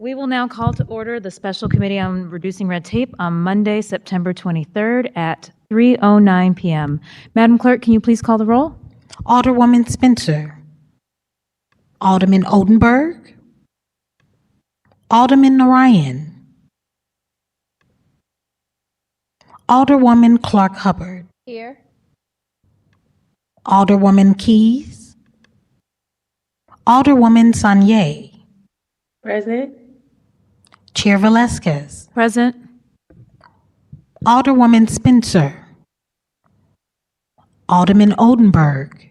We will now call to order the Special Committee on Reducing Red Tape on Monday, September 23rd at 3:09 p.m. Madam Clerk, can you please call the roll? Alderwoman Spencer. Alderman Oldenburg. Alderman Narayan. Alderwoman Clark Hubbard. Here. Alderwoman Keys. Alderwoman Sanye. Present. Chair Velasquez. Present. Alderwoman Spencer. Alderman Oldenburg.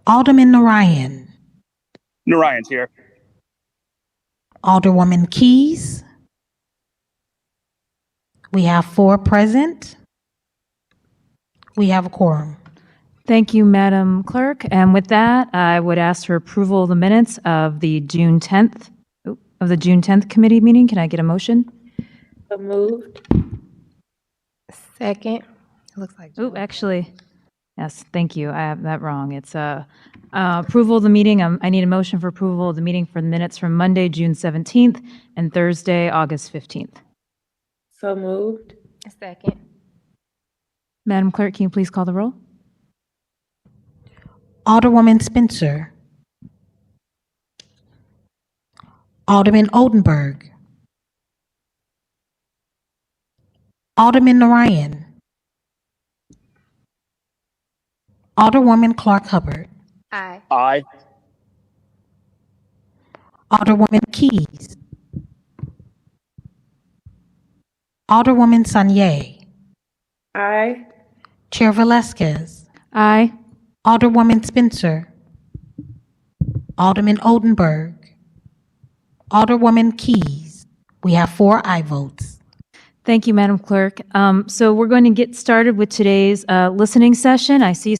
Alderman Narayan. Narayan's here. Alderwoman Keys. We have 4 present. We have a quorum. Thank you, Madam Clerk. And with that, I would ask for approval of the minutes of the June 10th committee meeting. Can I get a motion? So moved. Second. It looks like. Oh, actually, yes, thank you. I have that wrong. It's approval of the meeting. I need a motion for approval of the meeting for the minutes from Monday, June 17th and Thursday, August 15th. So moved. Second. Madam Clerk, can you please call the roll? Alderwoman Spencer. Alderman Oldenburg. Alderman Narayan. Alderwoman Clark Hubbard. Aye. Aye. Alderwoman Keys. Alderwoman Sanye. Aye. Chair Velasquez. Aye. Alderwoman Spencer. Alderman Oldenburg. Alderwoman Keys. We have 4 aye votes. Thank you, Madam Clerk. So we're going to get started with today's listening session. I see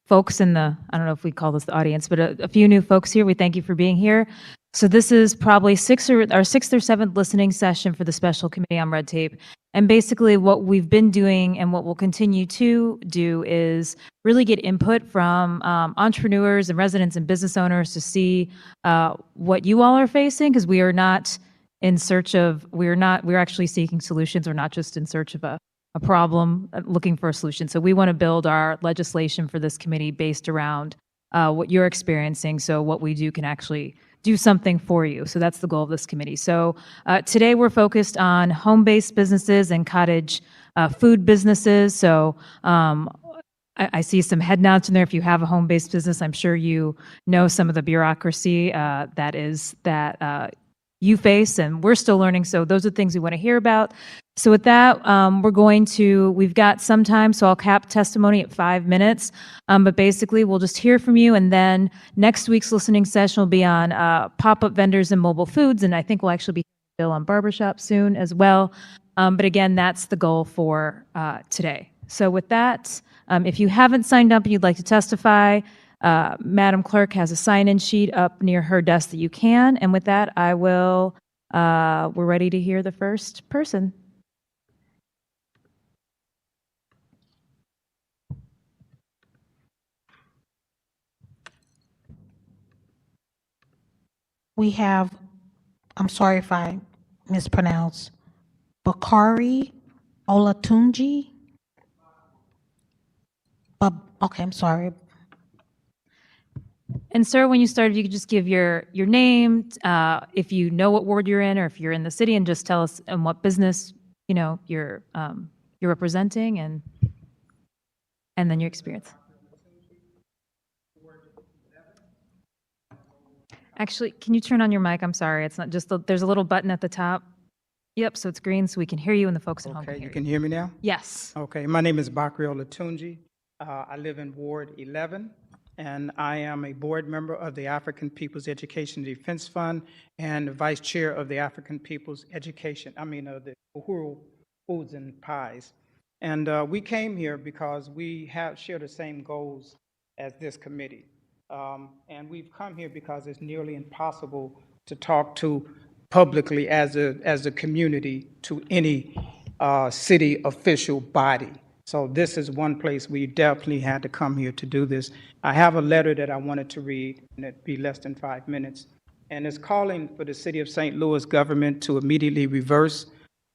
folks in the, I don't know if we call this the audience, but a few new folks here. We thank you for being here. So this is probably our 6th or 7th listening session for the Special Committee on Red Tape. And basically what we've been doing and what we'll continue to do is really get input from entrepreneurs and residents and business owners to see what you all are facing, because we are not in search of, we're actually seeking solutions. We're not just in search of a problem, looking for a solution. So we want to build our legislation for this committee based around what you're experiencing, so what we do can actually do something for you. So that's the goal of this committee. So today we're focused on home-based businesses and cottage food businesses. So I see some head nods in there. If you have a home-based business, I'm sure you know some of the bureaucracy that you face, and we're still learning. So those are things we want to hear about. So with that, we've got some time, so I'll cap testimony at 5 minutes. But basically, we'll just hear from you, and then next week's listening session will be on pop-up vendors and mobile foods, and I think we'll actually be Bill on barbershop soon as well. But again, that's the goal for today. So with that, if you haven't signed up and you'd like to testify, Madam Clerk has a sign-in sheet up near her desk that you can. And with that, we're ready to hear the first person. We have, I'm sorry if I mispronounce, Bakari Olatunji. Okay, I'm sorry. And sir, when you start, if you could just give your name, if you know what ward you're in, or if you're in the city, and just tell us what business you're representing, and then your experience. Actually, can you turn on your mic? I'm sorry, it's not just there's a little button at the top. Yep, so it's green, so we can hear you, and the folks at home can hear you. Okay, you can hear me now? Yes. Okay, my name is Bakri Olatunji. I live in Ward 11, and I am a board member of the African People's Education Defense Fund and vice chair of the African People's Education, the Uhuru Foods and Pies. And we came here because we share the same goals as this committee. And we've come here because it's nearly impossible to talk to publicly as a community to any city official body. So this is one place we definitely had to come here to do this. I have a letter that I wanted to read, and it'd be less than 5 minutes. and is calling for the City of St. Louis government to immediately reverse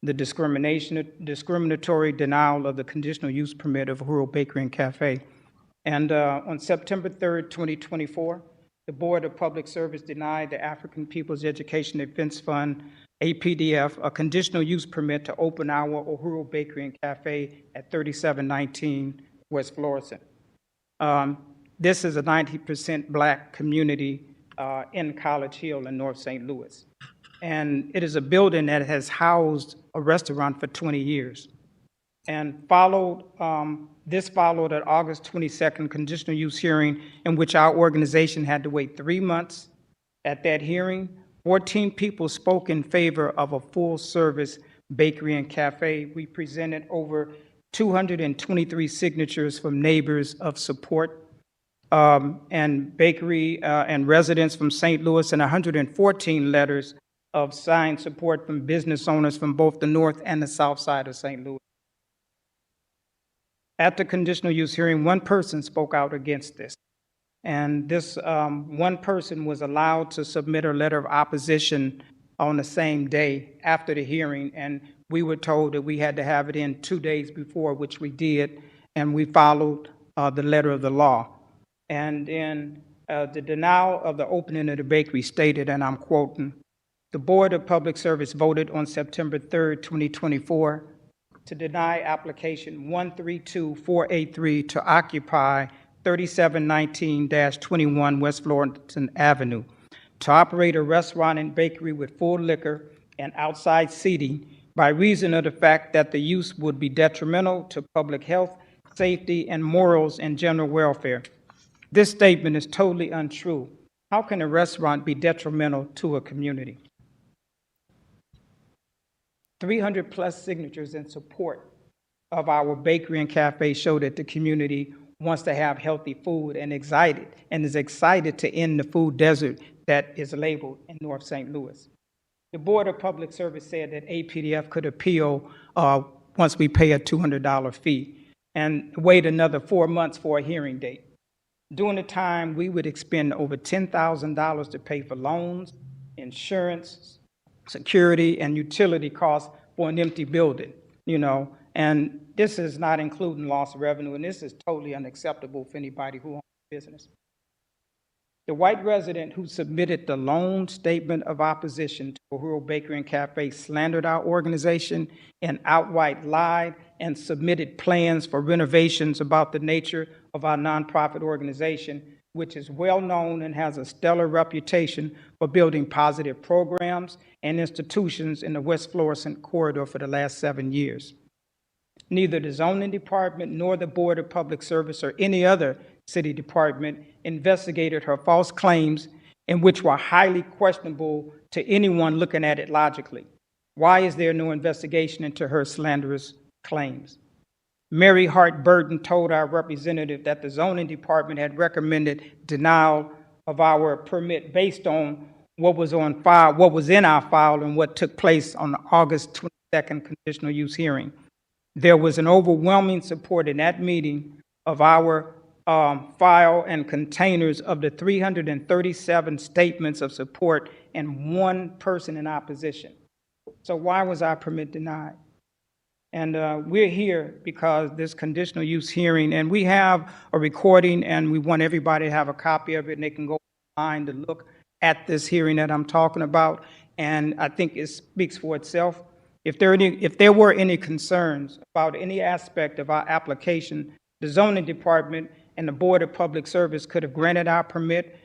the discriminatory denial of the conditional use permit of Uhuru Bakery and Cafe. And on September 3rd, 2024, the Board of Public Service denied the African People's Education Defense Fund, APDF, a conditional use permit to open our Uhuru Bakery and Cafe at 3719 West Florissant. This is a 90% Black community in College Hill in North St. Louis. And it is a building that has housed a restaurant for 20 years. And this followed an August 22nd conditional use hearing in which our organization had to wait 3 months. At that hearing, 14 people spoke in favor of a full-service bakery and cafe. We presented over 223 signatures from neighbors of support and bakery and residents from St. Louis, and 114 letters of signed support from business owners from both the north and the south side of St. Louis. At the conditional use hearing, one person spoke out against this. And this one person was allowed to submit a letter of opposition on the same day after the hearing, and we were told that we had to have it in 2 days before, which we did, and we followed the letter of the law. And then the denial of the opening of the bakery stated, and I'm quoting, "The Board of Public Service voted on September 3rd, 2024, to deny application 132483 to occupy 3719-21 West Florissant Avenue, to operate a restaurant and bakery with full liquor and outside seating by reason of the fact that the use would be detrimental to public health, safety, and morals and general welfare." This statement is totally untrue. How can a restaurant be detrimental to a community? 300 plus signatures in support of our bakery and cafe show that the community wants to have healthy food and is excited to end the food desert that is labeled in North St. Louis. The Board of Public Service said that APDF could appeal once we pay a $200 fee and wait another 4 months for a hearing date. During the time, we would expend over $10,000 to pay for loans, insurance, security, and utility costs for an empty building, and this is not including lost revenue, and this is totally unacceptable for anybody who owns a business. The white resident who submitted the lone statement of opposition to Uhuru Bakery and Cafe slandered our organization and outright lied and submitted plans for renovations about the nature of our nonprofit organization, which is well known and has a stellar reputation for building positive programs and institutions in the West Florissant corridor for the last 7 years. Neither the zoning department nor the Board of Public Service or any other city department investigated her false claims, in which were highly questionable to anyone looking at it logically. Why is there no investigation into her slanderous claims? Mary Hart Burton told our representative that the zoning department had recommended denial of our permit based on what was on file, what was in our file, and what took place on the August 22nd conditional use hearing. There was an overwhelming support in that meeting of our file and containers of the 337 statements of support and one person in opposition. So why was our permit denied? And we're here because this conditional use hearing, and we have a recording, and we want everybody to have a copy of it, and they can go online to look at this hearing that I'm talking about, and I think it speaks for itself. If there were any concerns about any aspect of our application, the zoning department and the Board of Public Service could have granted our permit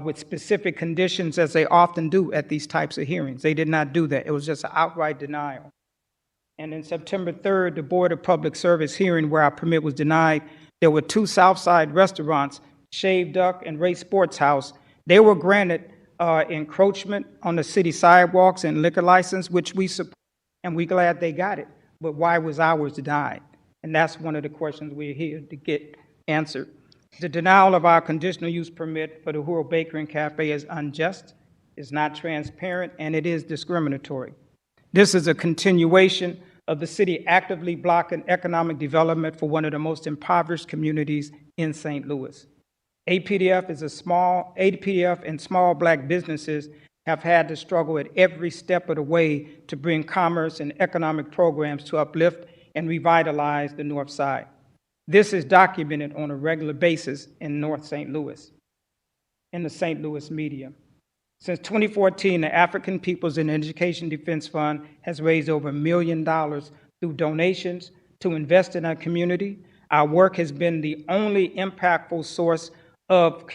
with specific conditions, as they often do at these types of hearings. They did not do that. It was just an outright denial. And in September 3rd, the Board of Public Service hearing where our permit was denied, there were 2 Southside restaurants, Shave Duck and Ray Sports House. They were granted encroachment on the city sidewalks and liquor license, which we support, and we're glad they got it. But why was ours denied? And that's one of the questions we're here to get answered. The denial of our conditional use permit for the Uhuru Bakery and Cafe is unjust, is not transparent, and it is discriminatory. This is a continuation of the city actively blocking economic development for one of the most impoverished communities in St. Louis. APDF and small Black businesses have had to struggle at every step of the way to bring commerce and economic programs to uplift and revitalize the North Side. This is documented on a regular basis in North St. Louis, in the St. Louis media. Since 2014, the African Peoples in Education Defense Fund has raised over $1 million through donations to invest in our community. Our work has been the only impactful source of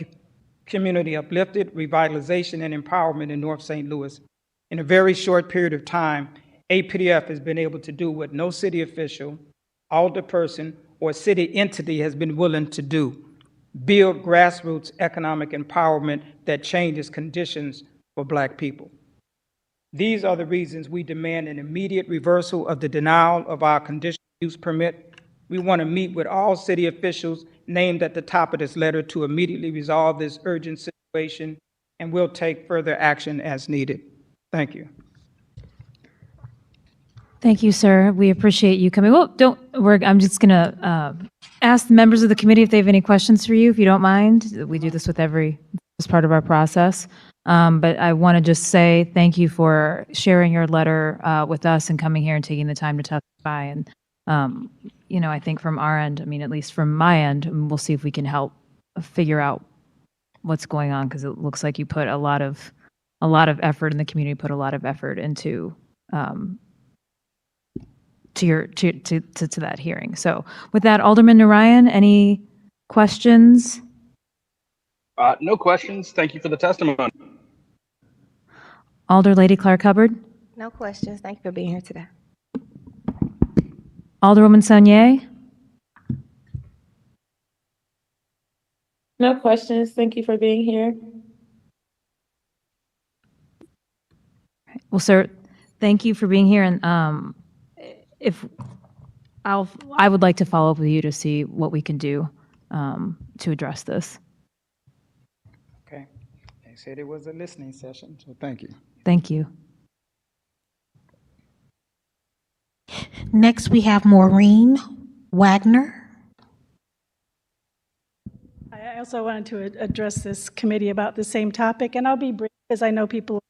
community uplifted, revitalization, and empowerment in North St. Louis. In a very short period of time, APDF has been able to do what no city official, alderperson, or city entity has been willing to do: build grassroots economic empowerment that changes conditions for Black people. These are the reasons we demand an immediate reversal of the denial of our conditional use permit. We want to meet with all city officials named at the top of this letter to immediately resolve this urgent situation, and we'll take further action as needed. Thank you. Thank you, sir. We appreciate you coming. Well, I'm just going to ask the members of the committee if they have any questions for you, if you don't mind. We do this with as part of our process. But I want to just say thank you for sharing your letter with us and coming here and taking the time to testify. And, I think from our end, at least from my end, we'll see if we can help figure out what's going on, because it looks like you put a lot of effort, and the community put a lot of effort into to that hearing. So with that, Alderman Narayan, any questions? No questions. Thank you for the testimony. Alder Lady Clark Hubbard? No questions. Thank you for being here today. Alderwoman Saunier? No questions. Thank you for being here. Well, sir, thank you for being here. And I would like to follow up with you to see what we can do to address this. Okay. They said it was a listening session, so thank you. Thank you. Next, we have Maureen Wagner. I also wanted to address this committee about the same topic, and I'll be brief because I know people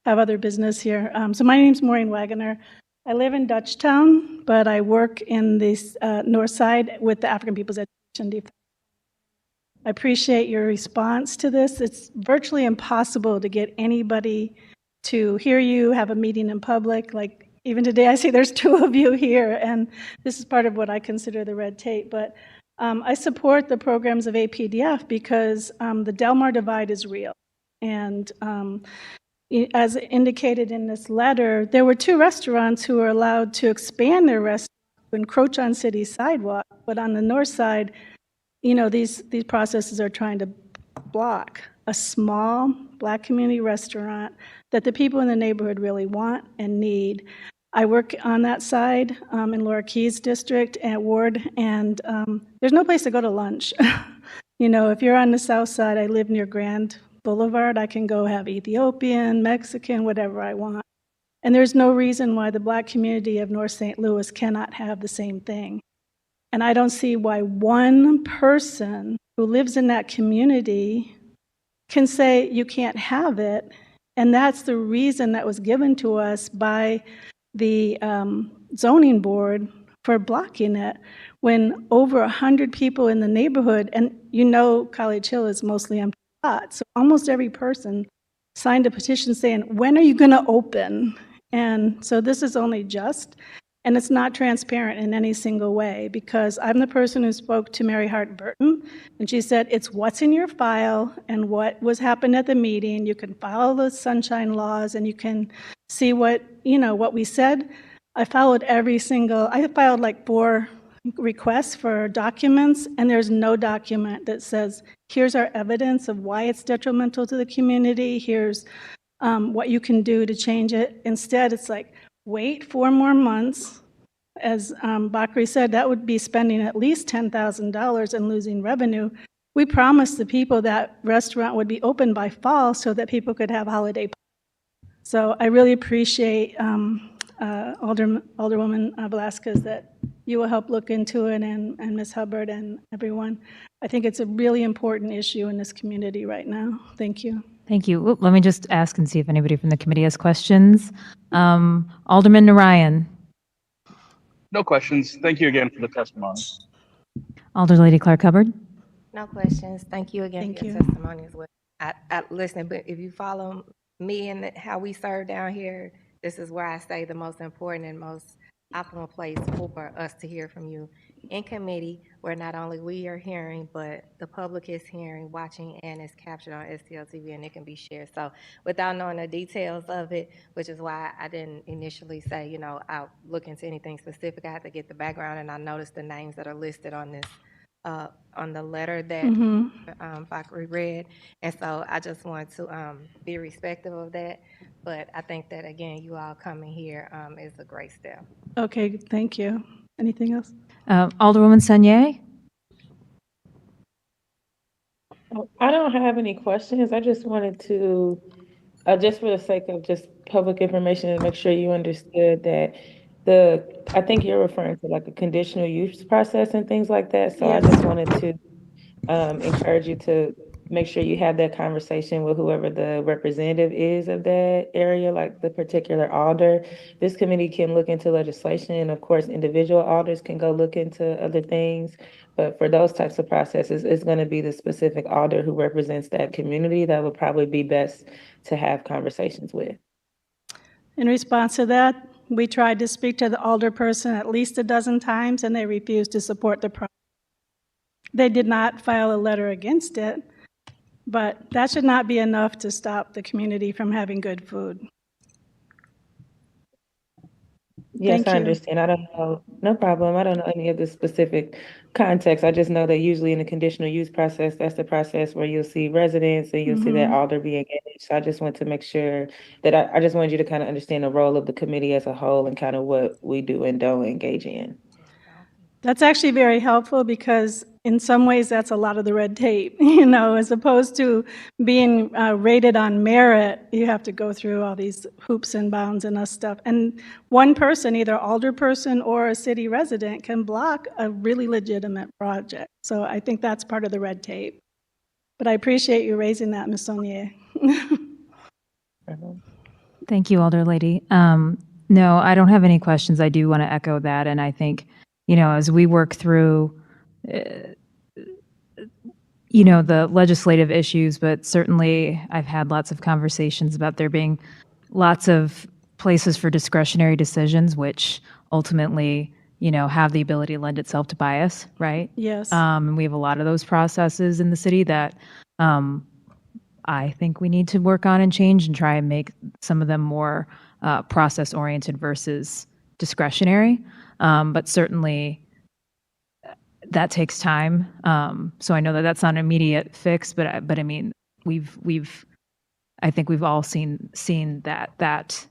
have other business here. So my name's Maureen Wagner. I live in Dutchtown, but I work in the north side with the African Peoples Education Defense. I appreciate your response to this. It's virtually impossible to get anybody to hear you, have a meeting in public. Like even today, I see there's 2 of you here, and this is part of what I consider the red tape. But I support the programs of APDF because the Delmar divide is real. And as indicated in this letter, there were 2 restaurants who were allowed to expand their restaurant to encroach on city sidewalk. But on the north side, these processes are trying to block a small Black community restaurant that the people in the neighborhood really want and need. I work on that side in Laura Keyes district at Ward, and there's no place to go to lunch. If you're on the south side, I live near Grand Boulevard, I can go have Ethiopian, Mexican, whatever I want. And there's no reason why the Black community of North St. Louis cannot have the same thing. And I don't see why one person who lives in that community can say you can't have it. And that's the reason that was given to us by the zoning board for blocking it, when over 100 people in the neighborhood, and College Hill is mostly empty lot, so almost every person signed a petition saying, when are you going to open? And so this is only just, and it's not transparent in any single way, because I'm the person who spoke to Mary Hart Burton, and she said, it's what's in your file and what was happened at the meeting. You can follow the sunshine laws and you can see what we said. I filed like 4 requests for documents, and there's no document that says, here's our evidence of why it's detrimental to the community, here's what you can do to change it. Instead, it's like, wait 4 more months. As Bakri said, that would be spending at least $10,000 and losing revenue. We promised the people that restaurant would be open by fall so that people could have holiday parties. So I really appreciate Alderwoman Velazquez, that you will help look into it, and Ms. Hubbard and everyone. I think it's a really important issue in this community right now. Thank you. Thank you. Oop, let me just ask and see if anybody from the committee has questions. Alderman Narayan, No questions. Thank you again for the testimony. Alder Lady Clark Hubbard. No questions. Thank you again Thank for your you. testimony as well. I listen, but if you follow me and how we serve down here, this is where I say the most important and most optimal place for us to hear from you in committee, where not only we are hearing, but the public is hearing, watching, and it's captured on STL TV, and it can be shared. So without knowing the details of it, which is why I didn't initially say, you know, I'll look into anything specific. I had to get the background, and I noticed the names that are listed on this, on the letter that Bakri read. And so I just want to be respectful of that. But I think that, again, you all coming here is a great step. Okay, thank you. Anything else? Alderwoman Sanye. I don't have any questions. I just wanted to, just for the sake of just public information, and make sure you understood that I think you're referring to like a conditional use process and things like that. So I just wanted to encourage you to make sure you have that conversation with whoever the representative is of that area, like the particular alder. This committee can look into legislation, and of course, individual alders can go look into other things. But for those types of processes, it's going to be the specific alder who represents that community that would probably be best to have conversations with. In response to that, we tried to speak to the alderperson at least a dozen times, and they refused to support the project. They did not file a letter against it, but that should not be enough to stop the community from having good food. Yes, Thank I you. understand. I don't know, no problem. I don't know any of the specific context. I just know that usually in the conditional use process, that's the process where you'll see residents and you'll see that alder be engaged. So I just want to make sure that I just wanted you to kind of understand the role of the committee as a whole and kind of what we do and don't engage in. That's actually very helpful, because in some ways that's a lot of the red tape, you know, as opposed to being rated on merit. You have to go through all these hoops and bounds and stuff. And one person, either alderperson or a city resident, can block a really legitimate project. So I think that's part of the red tape. But I appreciate you raising that, Ms. Saunier. Thank you, Alder Lady. No, I don't have any questions. I do want to echo that. And I think, you know, as we work through, you know, the legislative issues, but certainly I've had lots of conversations about there being lots of places for discretionary decisions, which ultimately, you know, have the ability to lend itself to bias, right? Yes. And we have a lot of those processes in the city that I think we need to work on and change and try and make some of them more process-oriented versus discretionary. But certainly that takes time. So I know that that's not an immediate fix, but I mean, I think we've all seen that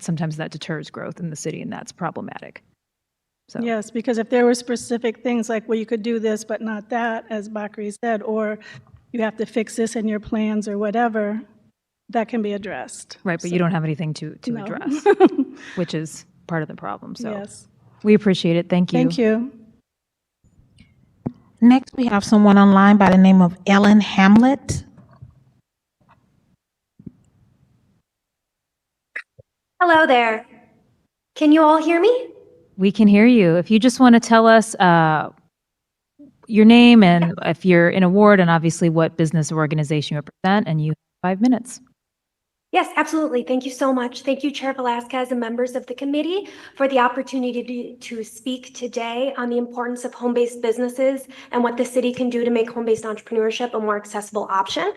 sometimes that deters growth in the city, and that's problematic. So. Yes, because if there were specific things like, well, you could do this, but not that, as Bakri said, or you have to fix this in your plans or whatever, that can be addressed. Right, but So, you don't have anything to no. address, which is part of the problem. So Yes. we appreciate it. Thank you. Thank you. Next, we have someone online by the name of Ellen Hamlet. Hello there. Can you all hear me? We can hear you. If you just want to tell us your name and if you're in a ward, and obviously what business or organization you represent, and you have 5 minutes. Yes, absolutely. Thank you so much. Thank you, Chair Velazquez and members of the committee, for the opportunity to speak today on the importance of home-based businesses and what the city can do to make home-based entrepreneurship a more accessible option.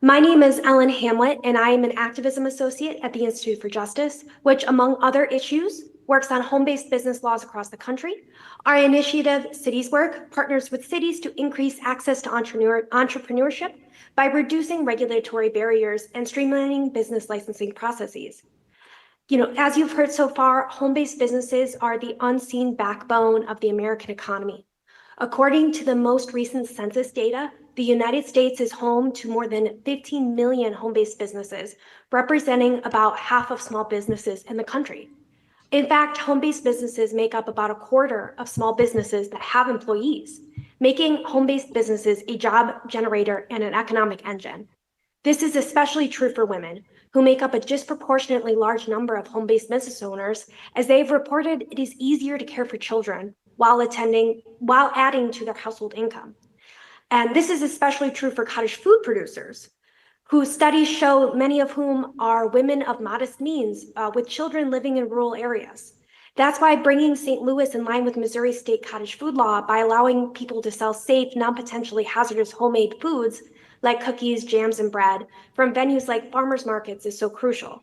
My name is Ellen Hamlet, and I am an activism associate at the Institute for Justice, which, among other issues, works on home-based business laws across the country. Our initiative, Cities Work, partners with cities to increase access to entrepreneurship by reducing regulatory barriers and streamlining business licensing processes. You know, as you've heard so far, home-based businesses are the unseen backbone of the American economy. According to the most recent census data, the United States is home to more than 15 million home-based businesses, representing about half of small businesses in the country. In fact, home-based businesses make up about a quarter of small businesses that have employees, making home-based businesses a job generator and an economic engine. This is especially true for women, who make up a disproportionately large number of home-based business owners, as they've reported it is easier to care for children while adding to their household income. And this is especially true for cottage food producers, whose studies show many of whom are women of modest means with children living in rural areas. That's why bringing St. Louis in line with Missouri state cottage food law by allowing people to sell safe, non-potentially hazardous homemade foods like cookies, jams, and bread from venues like farmers markets is so crucial.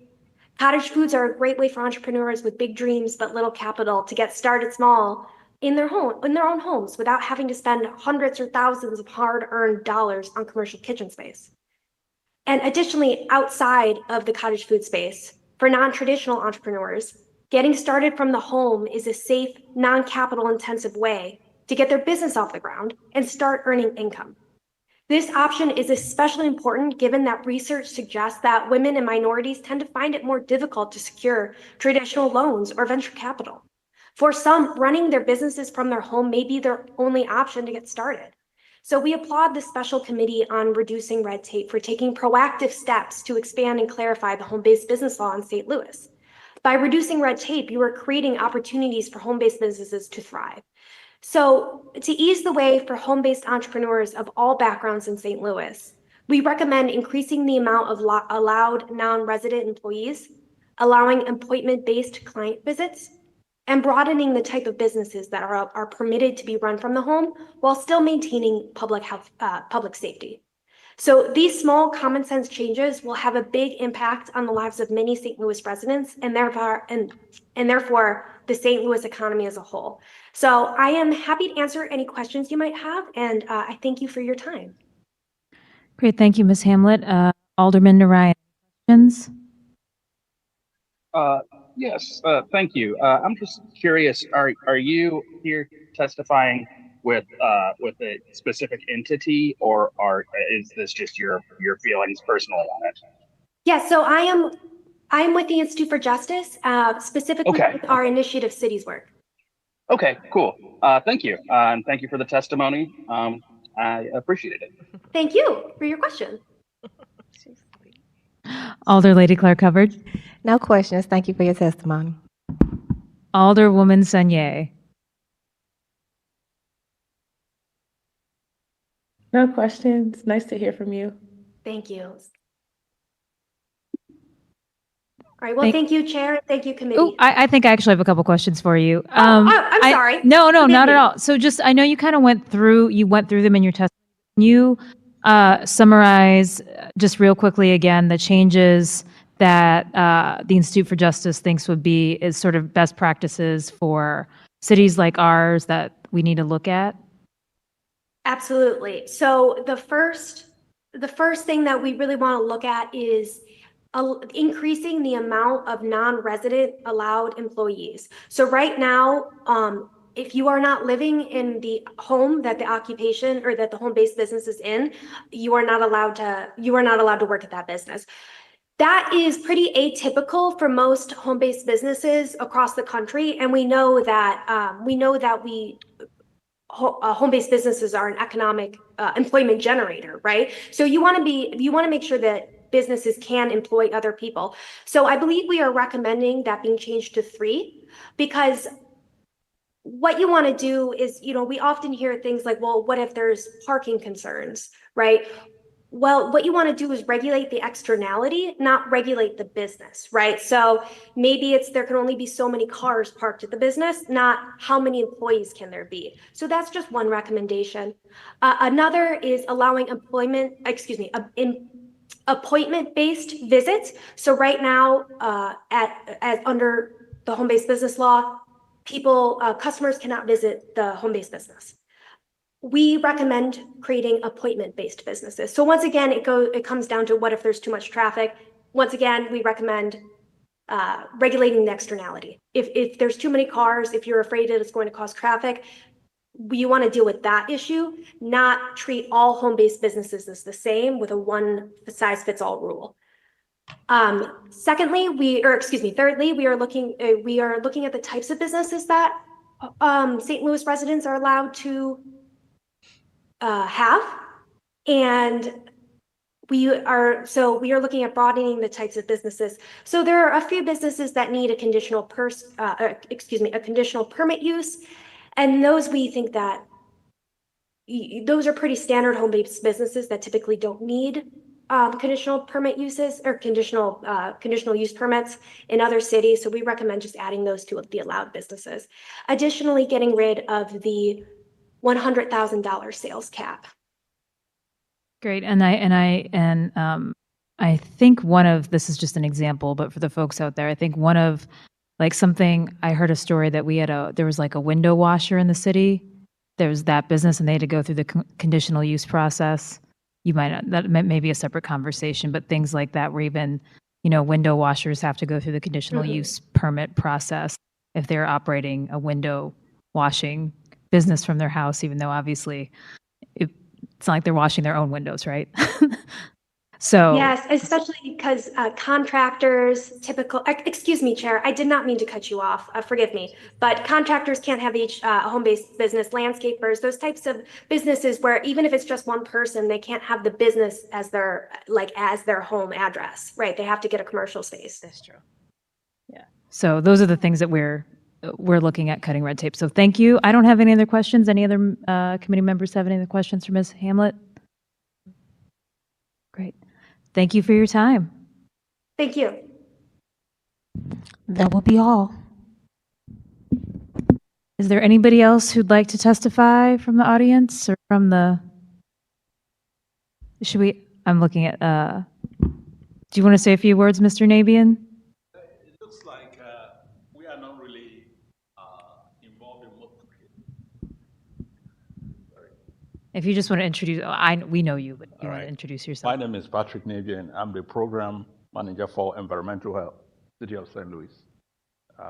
Cottage foods are a great way for entrepreneurs with big dreams but little capital to get started small in their own homes without having to spend hundreds or thousands of hard-earned dollars on commercial kitchen space. And additionally, outside of the cottage food space, for non-traditional entrepreneurs, getting started from the home is a safe, non-capital intensive way to get their business off the ground and start earning income. This option is especially important given that research suggests that women and minorities tend to find it more difficult to secure traditional loans or venture capital. For some, running their businesses from their home may be their only option to get started. So we applaud the Special Committee on Reducing Red Tape for taking proactive steps to expand and clarify the home-based business law in St. Louis. By reducing red tape, you are creating opportunities for home-based businesses to thrive. So to ease the way for home-based entrepreneurs of all backgrounds in St. Louis, we recommend increasing the amount of allowed non-resident employees, allowing appointment-based client visits, and broadening the type of businesses that are permitted to be run from the home while still maintaining public health, public safety. So these small common sense changes will have a big impact on the lives of many St. Louis residents and therefore the St. Louis economy as a whole. So I am happy to answer any questions you might have, and I thank you for your time. Great, thank you, Ms. Hamlet. Alderman Narayan, questions? Yes, thank you. I'm just curious, are you here testifying with a specific entity, or is this just your feelings personally on it? Yeah, so I am with the Institute for Justice, specifically with our Initiative Cities work. Okay, cool. Thank you. And thank you for the testimony. I appreciated it. Thank you for your question. Alder Lady Clark Hubbard. No questions. Thank you for your testimony. Alderwoman Sunier. No questions. Nice to hear from you. Thank you. All right. Well, thank you, Chair. Thank you, Committee. Oh, I think I actually have a couple questions for you. I'm sorry. No, Forgive not me. at all. So just, I know you kind of went through them in your testimony. Can you summarize just real quickly again the changes that the Institute for Justice thinks would be is sort of best practices for cities like ours that we need to look at? Absolutely. So the first thing that we really want to look at is increasing the amount of non-resident allowed employees. So right now, if you are not living in the home that the occupation or that the home-based business is in, you are not allowed to work at that business. That is pretty atypical for most home-based businesses across the country, and we know that home-based businesses are an economic employment generator, right? So you want to make sure that businesses can employ other people. So I believe we are recommending that being changed to 3, because what you want to do is, we often hear things like, well, what if there's parking concerns, right? Well, what you want to do is regulate the externality, not regulate the business, right? So maybe there can only be so many cars parked at the business, not how many employees can there be. So that's just one recommendation. Another is allowing appointment-based visits. So right now, under the home-based business law, customers cannot visit the home-based business. We recommend creating appointment-based businesses. So once again, it comes down to what if there's too much traffic. Once again, we recommend regulating the externality. If there's too many cars, if you're afraid that it's going to cause traffic, you want to deal with that issue, not treat all home-based businesses as the same with a one-size-fits-all rule. Thirdly, we are looking at the types of businesses that St. Louis residents are allowed to have. And we are looking at broadening the types of businesses. So there are a few businesses that need a conditional permit use. And those we think that those are pretty standard home-based businesses that typically don't need conditional permit uses or conditional use permits in other cities. So we recommend just adding those to the allowed businesses. Additionally, getting rid of the $100,000 sales cap. Great. And I think this is just an example, but for the folks out there, I think I heard a story that there was like a window washer in the city. There was that business and they had to go through the conditional use process. That may be a separate conversation, but things like that where even, window washers have to go through the conditional use permit process if they're operating a window washing business from their house, even though obviously it's not like they're washing their own windows, right? So yes, especially because contractors excuse me, Chair, I did not mean to cut you off, forgive me, but contractors can't have each home-based business, landscapers, those types of businesses where even if it's just one person, they can't have the business as their home address, right? They have to get a commercial space. That's true. So those are the things that we're looking at cutting red tape. So thank you. I don't have any other questions. Any other committee members have any other questions for Ms. Hamlet? Great. Thank you for your time. Thank you. That will be all. Is there anybody else who'd like to testify from the audience or from the, I'm looking at, do you want to say a few words, Mr. Nabian? It looks like we are not really involved in what. If you just want to introduce, we know you, but you want to introduce yourself. My name is Patrick Nabian. I'm the program manager for environmental health, City of St. Louis.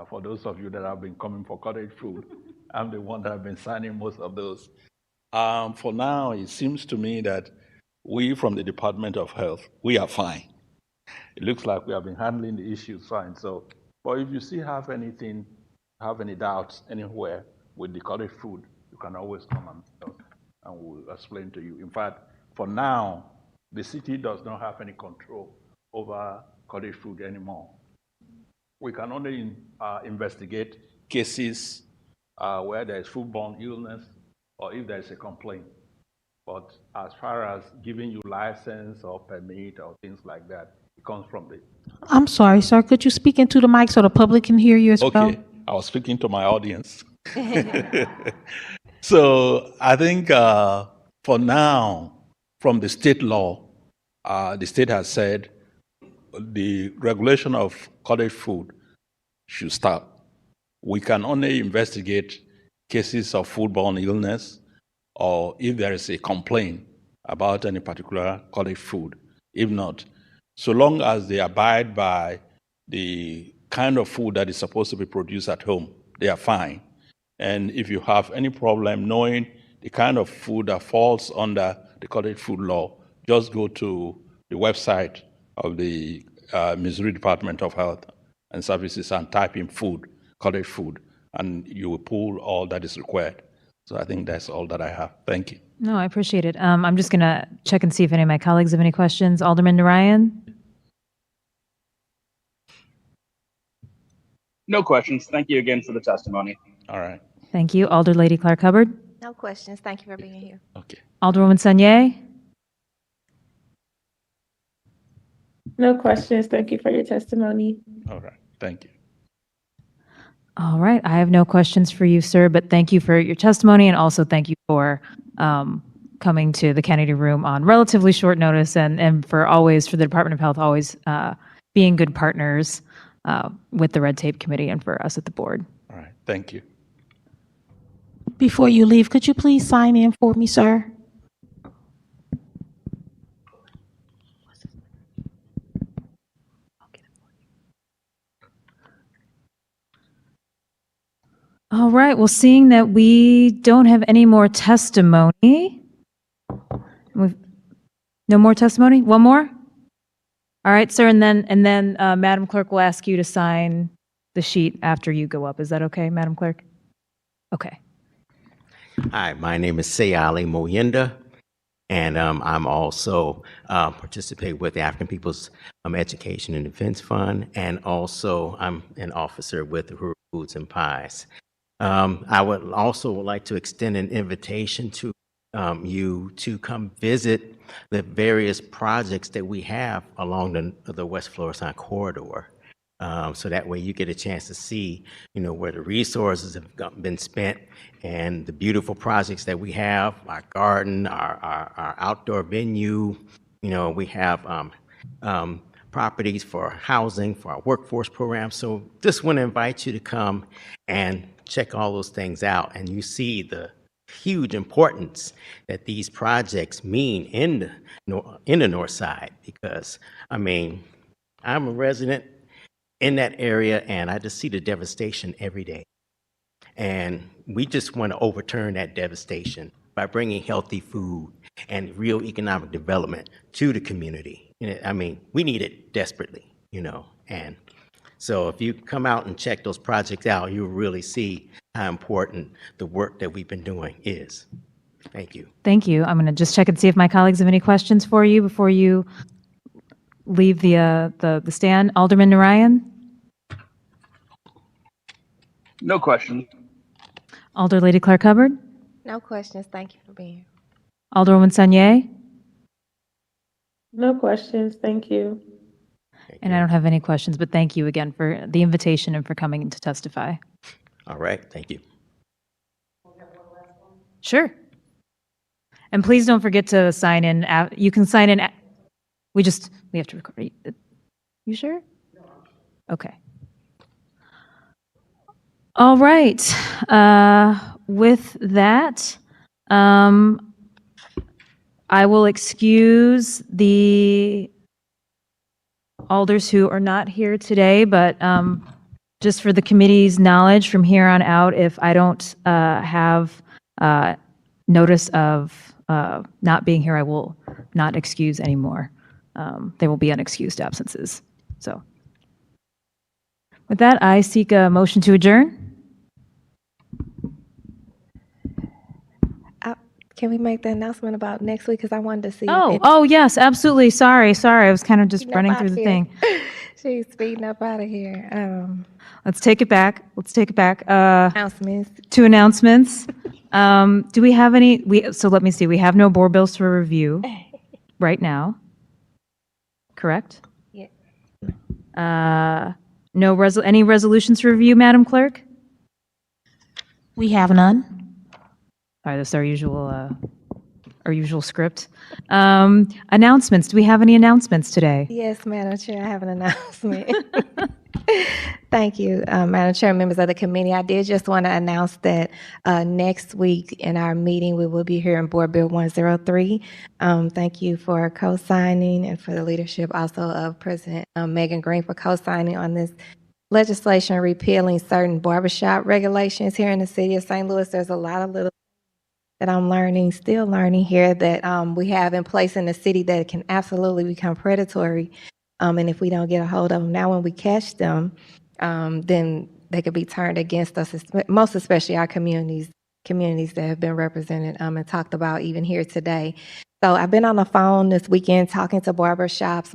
For those of you that have been coming for cottage food, I'm the one that have been signing most of those. For now, it seems to me that we from the Department of Health, we are fine. It looks like we have been handling the issues fine. So, but if you still have any doubts anywhere with the cottage food, you can always come and talk. And we'll explain to you. In fact, for now, the city does not have any control over cottage food anymore. We can only investigate cases where there is foodborne illness or if there is a complaint. But as far as giving you license or permit or things like that, it comes from the... I'm sorry, sir. Could you speak into the mic so the public can hear you as well? Okay, I was speaking to my audience. So I think for now, from the state law, the state has said the regulation of cottage food should stop. We can only investigate cases of foodborne illness or if there is a complaint about any particular cottage food. If not, so long as they abide by the kind of food that is supposed to be produced at home, they are fine. And if you have any problem knowing the kind of food that falls under the cottage food law, just go to the website of the Missouri Department of Health and Services and type in food, cottage food, and you will pull all that is required. So I think that's all that I have. Thank you. No, I appreciate it. I'm just going to check and see if any of my colleagues have any questions. Alderman Narayan? No questions. Thank you again for the testimony. All right. Thank you. Alder Lady Clark Hubbard? No questions. Thank you for being here. Okay. Alderwoman Sanye? No questions. Thank you for your testimony. All right. Thank you. All right. I have no questions for you, sir, but thank you for your testimony and also thank you for coming to the Kennedy Room on relatively short notice and for the Department of Health always being good partners with the Red Tape Committee and for us at the board. All right. Thank you. Before you leave, could you please sign in for me, sir? All right, well, seeing that we don't have any more testimony, no more testimony? One more? All right, sir, and then Madam Clerk will ask you to sign the sheet after you go up. Is that okay, Madam Clerk? Okay. Hi, my name is Sayali Moyenda, and I'm also participate with the African People's Education and Defense Fund, and also I'm an officer with the Rural Foods and Pies. I would also like to extend an invitation to you to come visit the various projects that we have along the West Florissant corridor. So that way you get a chance to see, where the resources have been spent and the beautiful projects that we have, our garden, our outdoor venue. We have properties for housing, for our workforce program. So just want to invite you to come and check all those things out. And you see the huge importance that these projects mean in the North Side, because, I'm a resident in that area, and I just see the devastation every day. And we just want to overturn that devastation by bringing healthy food and real economic development to the community. We need it desperately, And so if you come out and check those projects out, you'll really see how important the work that we've been doing is. Thank you. Thank you. I'm going to just check and see if my colleagues have any questions for you before you leave the stand. Alderman Narayan? No question. Alder Lady Clark Hubbard? No questions. Thank you for being here. Alderwoman Sanye? No questions, thank you. And I don't have any questions, but thank you again for the invitation and for coming in to testify. All right, thank you. Sure. And please don't forget to sign in. You can sign in. We have to record. You sure? Okay. All right. With that, I will excuse the alders who are not here today, but just for the committee's knowledge, from here on out, if I don't have notice of not being here, I will not excuse anymore. There will be unexcused absences. So with that, I seek a motion to adjourn. Can we make the announcement about next week? Because I wanted to see. Oh, yes, absolutely. Sorry. I was kind of just running through the thing. She's speeding up out of here. Let's take it back. Announcements. 2 announcements. Do we have any? So let me see. We have no board bills to review right now. Correct? Yeah. Any resolutions to review, Madam Clerk? We have none. All right, that's our usual script. Announcements. Do we have any announcements today? Yes, Madam Chair, I have an announcement. Thank you, Madam Chair, members of the committee. I did just want to announce that next week in our meeting, we will be hearing Board Bill 103. Thank you for co-signing and for the leadership also of President Megan Green for co-signing on this legislation repealing certain barbershop regulations here in the city of St. Louis. There's a lot of little that I'm still learning here that we have in place in the city that can absolutely become predatory. And if we don't get a hold of them now when we catch them, then they could be turned against us, most especially our communities that have been represented and talked about even here today. So I've been on the phone this weekend talking to barbershop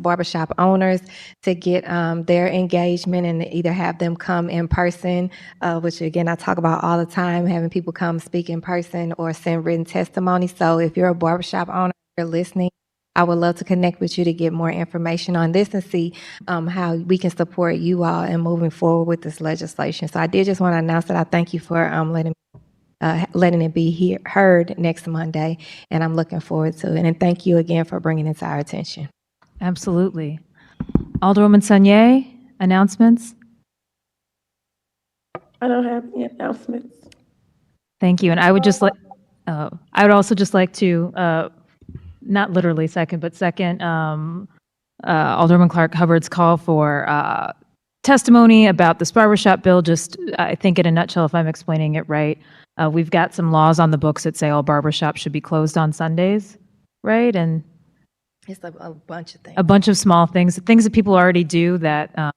owners to get their engagement and either have them come in person, which again, I talk about all the time, having people come speak in person or send written testimony. So if you're a barbershop owner, you're listening, I would love to connect with you to get more information on this and see how we can support you all in moving forward with this legislation. So I did just want to announce that I thank you for letting it be heard next Monday, and I'm looking forward to it. And thank you again for bringing it to our attention. Absolutely. Alderwoman Sanye, announcements? I don't have any announcements. Thank you. And I would also just like to, not literally second, but second, Alderman Clark Hubbard's call for testimony about this barbershop bill. Just, I think in a nutshell, if I'm explaining it right, we've got some laws on the books that say all barbershops should be closed on Sundays, right? And It's a bunch of things. a bunch of small things that people already do that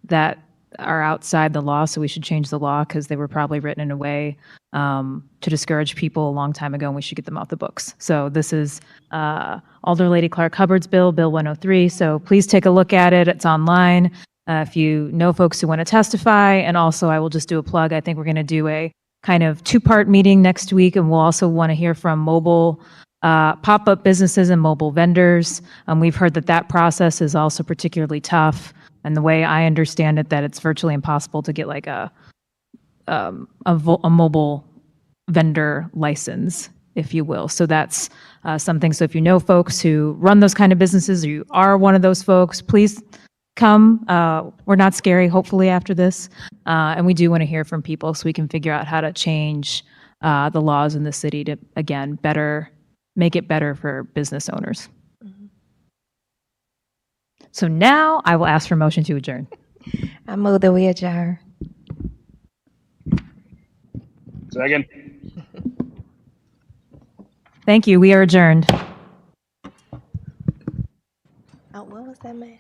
that are outside the law. So we should change the law because they were probably written in a way to discourage people a long time ago, and we should get them off the books. So this is Alder Lady Clark Hubbard's bill, Bill 103. So please take a look at it. It's online. If you know folks who want to testify, and also I will just do a plug. I think we're going to do a kind of two-part meeting next week, and we'll also want to hear from mobile pop-up businesses and mobile vendors. We've heard that process is also particularly tough. And the way I understand it, that it's virtually impossible to get like a mobile vendor license, if you will. So that's something. So if you know folks who run those kind of businesses, or you are one of those folks, please come. We're not scary, hopefully, after this. And we do want to hear from people so we can figure out how to change the laws in the city to, again, make it better for business owners. So now I will ask for a motion to adjourn. I move that we adjourn. Second. Thank you. We are adjourned. Oh, what was that, man?